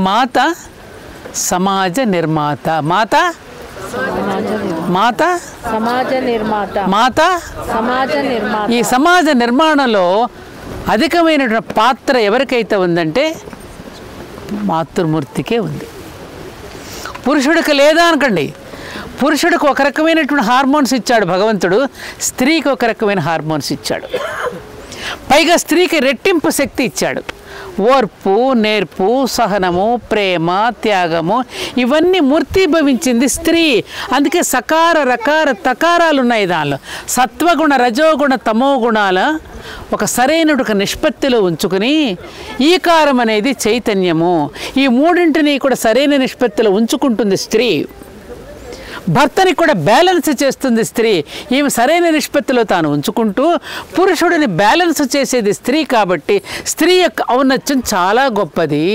మాత సమాజ నిర్మాత. మాత మాత సమాజ నిర్మాత. మాత సమాజ నిర్మాత. ఈ సమాజ నిర్మాణంలో అధికమైనటువంటి పాత్ర ఎవరికైతే ఉందంటే మాతృమూర్తికే ఉంది. పురుషుడికి లేదా అనకండి. పురుషుడికి ఒక రకమైనటువంటి హార్మోన్స్ ఇచ్చాడు భగవంతుడు, స్త్రీకి ఒక రకమైన హార్మోన్స్ ఇచ్చాడు. పైగా స్త్రీకి రెట్టింపు శక్తి ఇచ్చాడు. ఓర్పు, నేర్పు, సహనము, ప్రేమ, త్యాగము ఇవన్నీ మూర్తిభవించింది స్త్రీ. అందుకే సకార రకార తకారాలు ఉన్నాయి దానిలో. సత్వగుణ, రజోగుణ, తమో గుణాల ఒక సరైన ఒక నిష్పత్తిలో ఉంచుకుని ఈకారం అనేది చైతన్యము, ఈ మూడింటిని కూడా సరైన నిష్పత్తిలో ఉంచుకుంటుంది స్త్రీ. భర్తని కూడా బ్యాలెన్స్ చేస్తుంది స్త్రీ. ఈమె సరైన నిష్పత్తిలో తాను ఉంచుకుంటూ పురుషుడిని బ్యాలెన్స్ చేసేది స్త్రీ. కాబట్టి స్త్రీ యొక్క ఔన్నత్యం చాలా గొప్పది.